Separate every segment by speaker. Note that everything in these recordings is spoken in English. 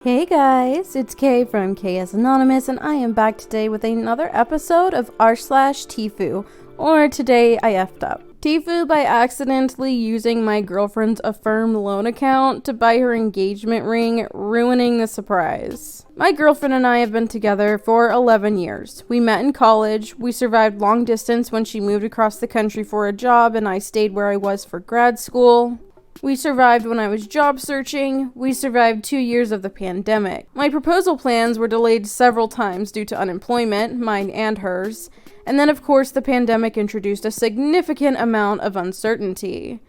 Speaker 1: Hey guys, it's Kay from KS Anonymous, and I am back today with another episode of r/TIFU, or Today I Effed Up. TIFU by accidentally using my girlfriend's Affirm loan account to buy her engagement ring, ruining the surprise. My girlfriend and I have been together for 11 years. We met in college, we survived long distance when she moved across the country for a job and I stayed where I was for grad school. We survived when I was job searching. We survived 2 years of the pandemic. My proposal plans were delayed several times due to unemployment, mine and hers. And then, of course, the pandemic introduced a significant amount of uncertainty.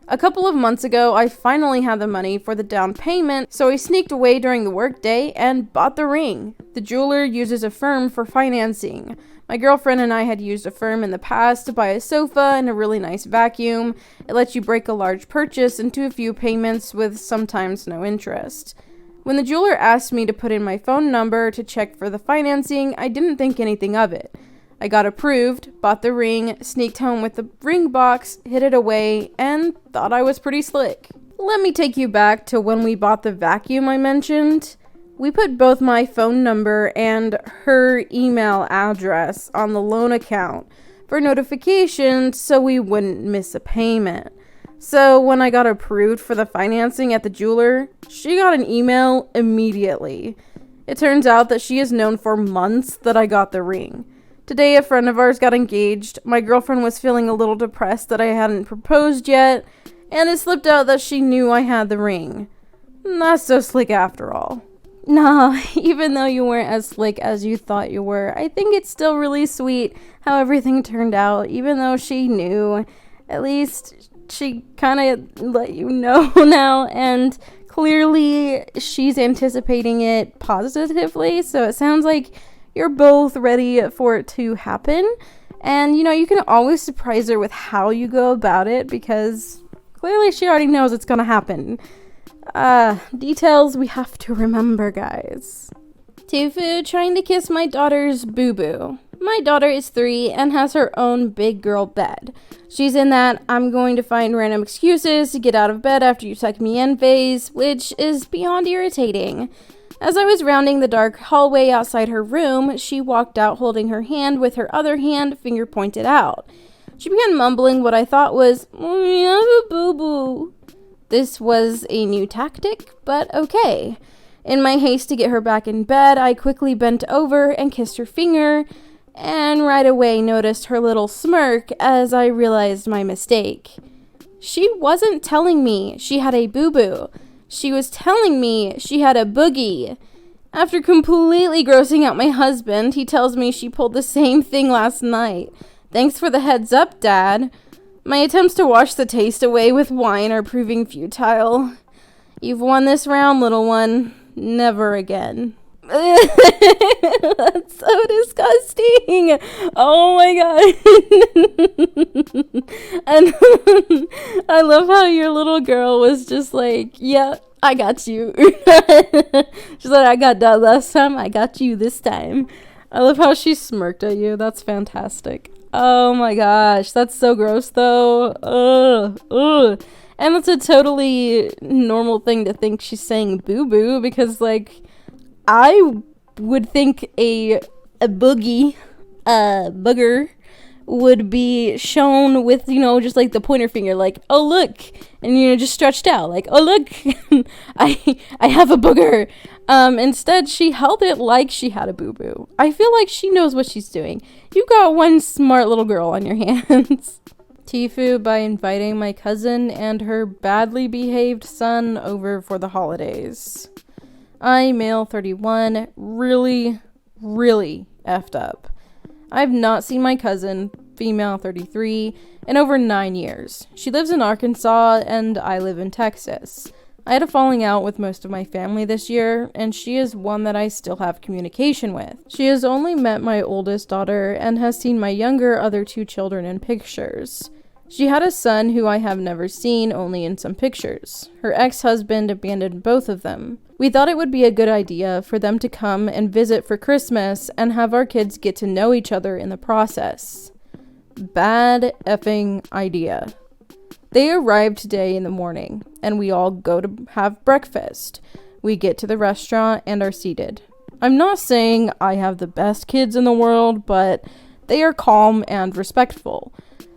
Speaker 1: A couple of months ago, I finally had the money for the down payment, so I sneaked away during the workday and bought the ring. The jeweler uses Affirm for financing. My girlfriend and I had used Affirm in the past to buy a sofa and a really nice vacuum. It lets you break a large purchase into a few payments with sometimes no interest. When the jeweler asked me to put in my phone number to check for the financing, I didn't think anything of it. I got approved, bought the ring, sneaked home with the ring box, hid it away, and thought I was pretty slick. Let me take you back to when we bought the vacuum I mentioned. We put both my phone number and her email address on the loan account for notifications so we wouldn't miss a payment. So when I got approved for the financing at the jeweler, she got an email immediately. It turns out that she has known for months that I got the ring. Today, a friend of ours got engaged. My girlfriend was feeling a little depressed that I hadn't proposed yet, and it slipped out that she knew I had the ring. Not so slick after all. Nah, even though you weren't as slick as you thought you were, I think it's still really sweet how everything turned out, even though she knew. At least she kind of let you know now, and clearly she's anticipating it positively, so it sounds like you're both ready for it to happen. And, you can always surprise her with how you go about it, because clearly she already knows it's gonna happen. Details we have to remember, guys. TIFU trying to kiss my daughter's boo-boo. My daughter is 3 and has her own big girl bed. She's in that I'm going to find random excuses to get out of bed after you tuck me in phase, which is beyond irritating. As I was rounding the dark hallway outside her room, she walked out holding her hand with her other hand, finger pointed out. She began mumbling what I thought was, "I have a boo-boo." This was a new tactic, but okay. In my haste to get her back in bed, I quickly bent over and kissed her finger, and right away noticed her little smirk as I realized my mistake. She wasn't telling me she had a boo-boo. She was telling me she had a boogie. After completely grossing out my husband, he tells me she pulled the same thing last night. Thanks for the heads up, Dad. My attempts to wash the taste away with wine are proving futile. You've won this round, little one. Never again. That's so disgusting. Oh my god. And I love how your little girl was just like, yeah, I got you. She's like, I got that last time, I got you this time. I love how she smirked at you. That's fantastic. Oh my gosh, that's so gross though. Ugh. And it's a totally normal thing to think she's saying boo-boo, because I would think a boogie, booger, would be shown with, just the pointer finger, oh look, and just stretched out, oh look, I have a booger. Instead, she held it like she had a boo-boo. I feel like she knows what she's doing. You got one smart little girl on your hands. TIFU by inviting my cousin and her badly behaved son over for the holidays. I, male 31, really effed up. I've not seen my cousin, female 33, in over 9 years. She lives in Arkansas and I live in Texas. I had a falling out with most of my family this year, and she is one that I still have communication with. She has only met my oldest daughter and has seen my younger other 2 children in pictures. She had a son who I have never seen, only in some pictures. Her ex-husband abandoned both of them. We thought it would be a good idea for them to come and visit for Christmas and have our kids get to know each other in the process. Bad effing idea. They arrived today in the morning, and we all go to have breakfast. We get to the restaurant and are seated. I'm not saying I have the best kids in the world, but they are calm and respectful.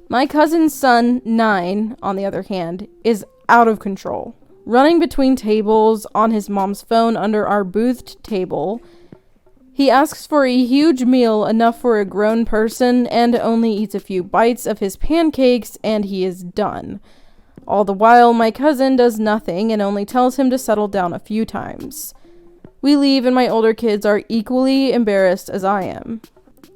Speaker 1: My cousin's son, 9, on the other hand, is out of control, running between tables on his mom's phone under our boothed table. He asks for a huge meal, enough for a grown person, and only eats a few bites of his pancakes, and he is done. All the while, my cousin does nothing and only tells him to settle down a few times. We leave, and my older kids are equally embarrassed as I am.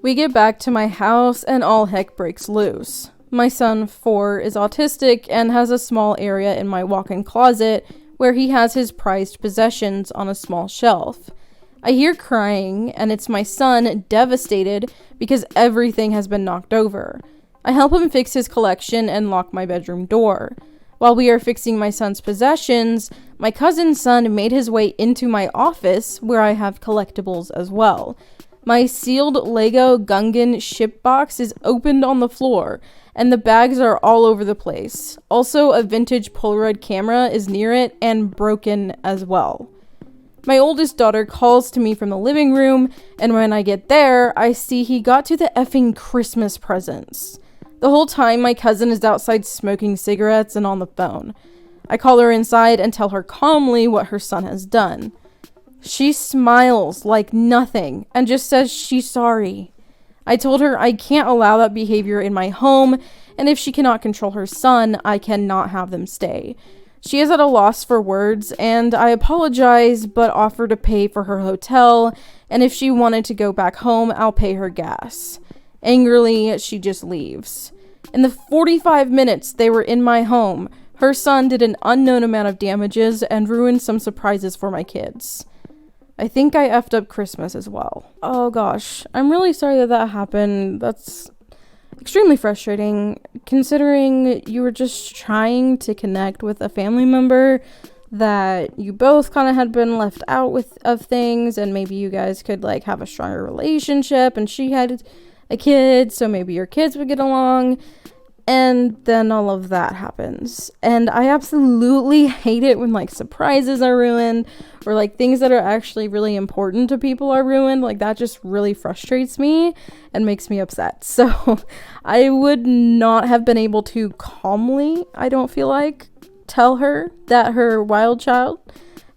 Speaker 1: We get back to my house, and all heck breaks loose. My son, 4, is autistic and has a small area in my walk-in closet where he has his prized possessions on a small shelf. I hear crying, and it's my son, devastated because everything has been knocked over. I help him fix his collection and lock my bedroom door. While we are fixing my son's possessions, my cousin's son made his way into my office where I have collectibles as well. My sealed Lego Gungan ship box is opened on the floor, and the bags are all over the place. Also, a vintage Polaroid camera is near it and broken as well. My oldest daughter calls to me from the living room, and when I get there, I see he got to the effing Christmas presents. The whole time, my cousin is outside smoking cigarettes and on the phone. I call her inside and tell her calmly what her son has done. She smiles like nothing and just says she's sorry. I told her I can't allow that behavior in my home, and if she cannot control her son, I cannot have them stay. She is at a loss for words, and I apologize but offer to pay for her hotel, and if she wanted to go back home, I'll pay her gas. Angrily, she just leaves. In the 45 minutes they were in my home, her son did an unknown amount of damages and ruined some surprises for my kids. I think I effed up Christmas as well. Oh gosh, I'm really sorry that happened. That's extremely frustrating, considering you were just trying to connect with a family member that you both kind of had been left out of things, and maybe you guys could like have a stronger relationship, and she had a kid, so maybe your kids would get along. And then all of that happens. And I absolutely hate it when like surprises are ruined, or like things that are actually really important to people are ruined. Like that just really frustrates me and makes me upset. So I would not have been able to calmly, I don't feel like, tell her that her wild child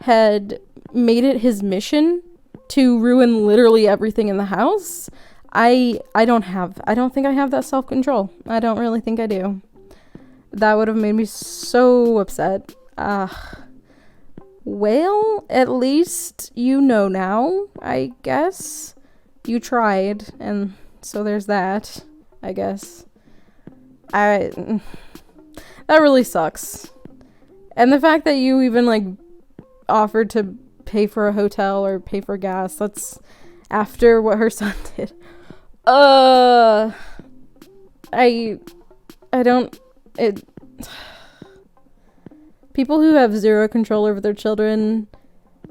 Speaker 1: had made it his mission to ruin literally everything in the house. I don't think I have that self-control. I don't really think I do. That would have made me so upset. Well, at least you know now, I guess. You tried, and so there's that, I guess. That really sucks. And the fact that you even, like, offered to pay for a hotel or pay for gas, that's after what her son did. People who have zero control over their children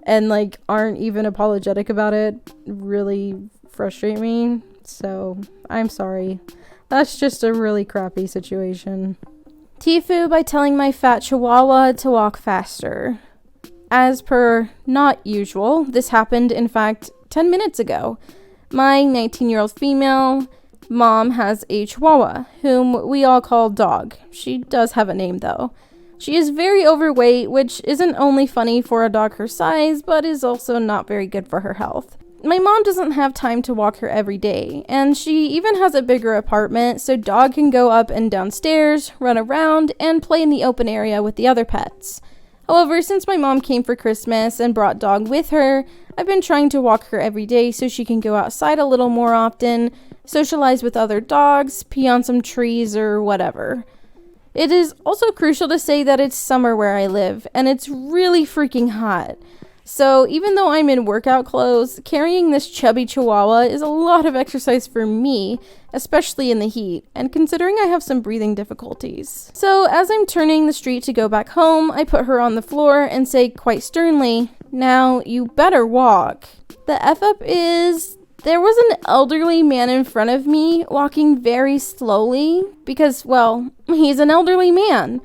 Speaker 1: and like aren't even apologetic about it really frustrate me. So I'm sorry. That's just a really crappy situation. TIFU by telling my fat chihuahua to walk faster. As per not usual, this happened in fact 10 minutes ago. My 19-year-old female mom has a chihuahua, whom we all call Dog. She does have a name, though. She is very overweight, which isn't only funny for a dog her size, but is also not very good for her health. My mom doesn't have time to walk her every day, and she even has a bigger apartment, so Dog can go up and down stairs, run around, and play in the open area with the other pets. However, since my mom came for Christmas and brought Dog with her, I've been trying to walk her every day so she can go outside a little more often, socialize with other dogs, pee on some trees, or whatever. It is also crucial to say that it's summer where I live, and it's really freaking hot. So even though I'm in workout clothes, carrying this chubby chihuahua is a lot of exercise for me, especially in the heat, and considering I have some breathing difficulties. So as I'm turning the street to go back home, I put her on the floor and say quite sternly, "Now you better walk." The F up is, there was an elderly man in front of me walking very slowly because, well, he's an elderly man.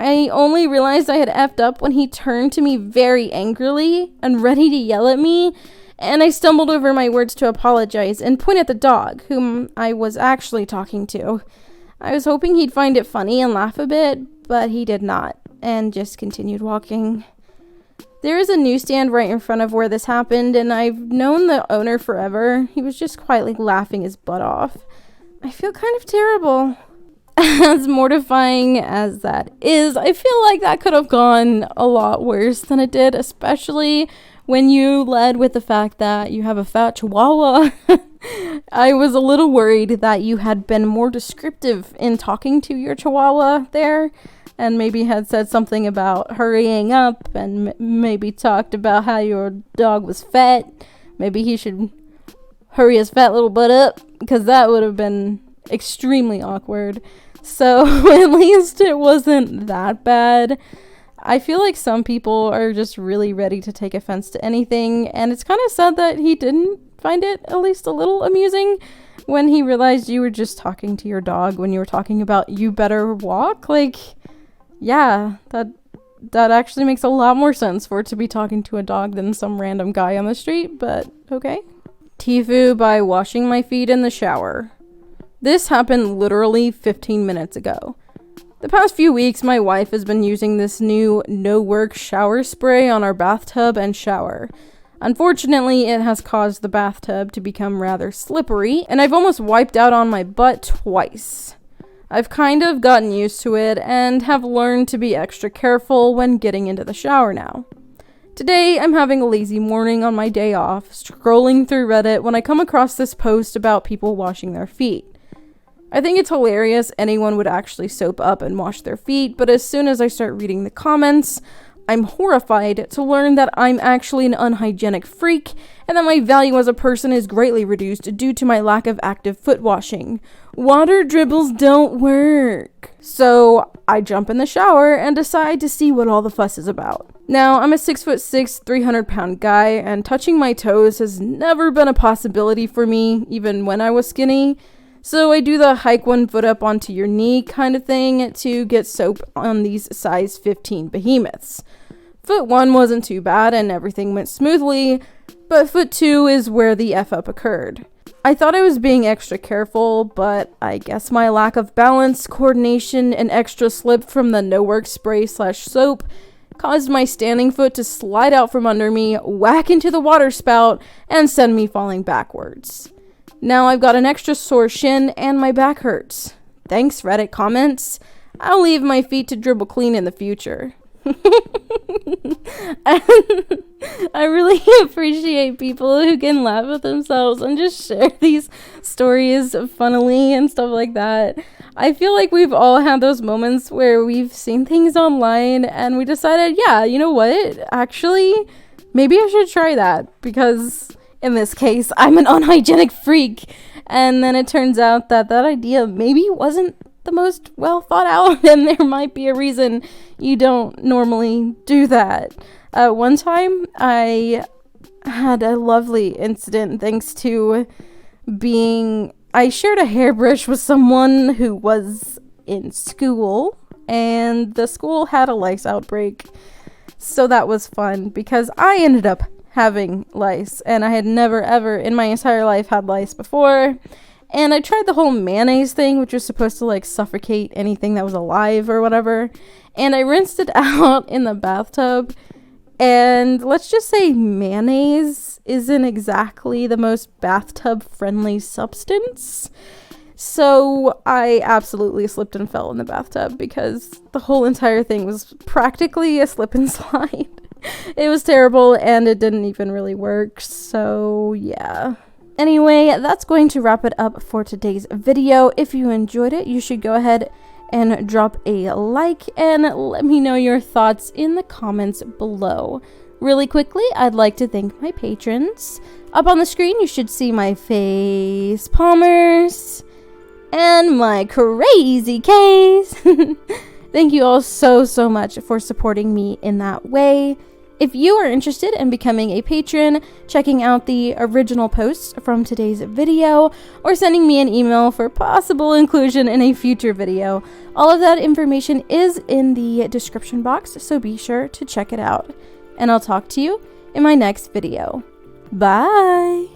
Speaker 1: I only realized I had effed up when he turned to me very angrily and ready to yell at me, and I stumbled over my words to apologize and point at the dog, whom I was actually talking to. I was hoping he'd find it funny and laugh a bit, but he did not, and just continued walking. There is a newsstand right in front of where this happened, and I've known the owner forever. He was just quietly laughing his butt off. I feel kind of terrible. As mortifying as that is, I feel like that could have gone a lot worse than it did, especially when you led with the fact that you have a fat chihuahua. I was a little worried that you had been more descriptive in talking to your chihuahua there, and maybe had said something about hurrying up, and maybe talked about how your dog was fat. Maybe he should hurry his fat little butt up, because that would have been extremely awkward. So at least it wasn't that bad. I feel like some people are just really ready to take offense to anything, and it's kind of sad that he didn't find it at least a little amusing when he realized you were just talking to your dog when you were talking about you better walk. Like, yeah, that actually makes a lot more sense for it to be talking to a dog than some random guy on the street, but okay. TIFU by washing my feet in the shower. This happened literally 15 minutes ago. The past few weeks, my wife has been using this new no-work shower spray on our bathtub and shower. Unfortunately, it has caused the bathtub to become rather slippery, and I've almost wiped out on my butt twice. I've kind of gotten used to it and have learned to be extra careful when getting into the shower now. Today, I'm having a lazy morning on my day off, scrolling through Reddit when I come across this post about people washing their feet. I think it's hilarious anyone would actually soap up and wash their feet, but as soon as I start reading the comments, I'm horrified to learn that I'm actually an unhygienic freak and that my value as a person is greatly reduced due to my lack of active foot washing. Water dribbles don't work. So I jump in the shower and decide to see what all the fuss is about. Now, I'm a 6'6", 300-pound guy, and touching my toes has never been a possibility for me, even when I was skinny. So I do the hike one foot up onto your knee kind of thing to get soap on these size 15 behemoths. Foot 1 wasn't too bad and everything went smoothly, but foot 2 is where the F up occurred. I thought I was being extra careful, but I guess my lack of balance, coordination, and extra slip from the no-work spray/soap caused my standing foot to slide out from under me, whack into the water spout, and send me falling backwards. Now I've got an extra sore shin and my back hurts. Thanks, Reddit comments. I'll leave my feet to dribble clean in the future. I really appreciate people who can laugh at themselves and just share these stories funnily and stuff like that. I feel like we've all had those moments where we've seen things online and we decided, yeah, you know what? Actually, maybe I should try that because in this case, I'm an unhygienic freak. And then it turns out that that idea maybe wasn't the most well thought out, and there might be a reason you don't normally do that. One time, I had a lovely incident thanks to I shared a hairbrush with someone who was in school, and the school had a lice outbreak. So that was fun because I ended up having lice, and I had never ever in my entire life had lice before. And I tried the whole mayonnaise thing, which was supposed to like suffocate anything that was alive or whatever, and I rinsed it out in the bathtub. And let's just say mayonnaise isn't exactly the most bathtub friendly substance, so I absolutely slipped and fell in the bathtub because the whole entire thing was practically a slip and slide. It was terrible, and it didn't even really work, so yeah. Anyway, that's going to wrap it up for today's video. If you enjoyed it, you should go ahead and drop a like and let me know your thoughts in the comments below. Really quickly, I'd like to thank my patrons. Up on the screen, you should see my face palmers and my crazy case. Thank you all so much for supporting me in that way. If you are interested in becoming a patron, checking out the original posts from today's video, or sending me an email for possible inclusion in a future video, all of that information is in the description box, so be sure to check it out. And I'll talk to you in my next video. Bye!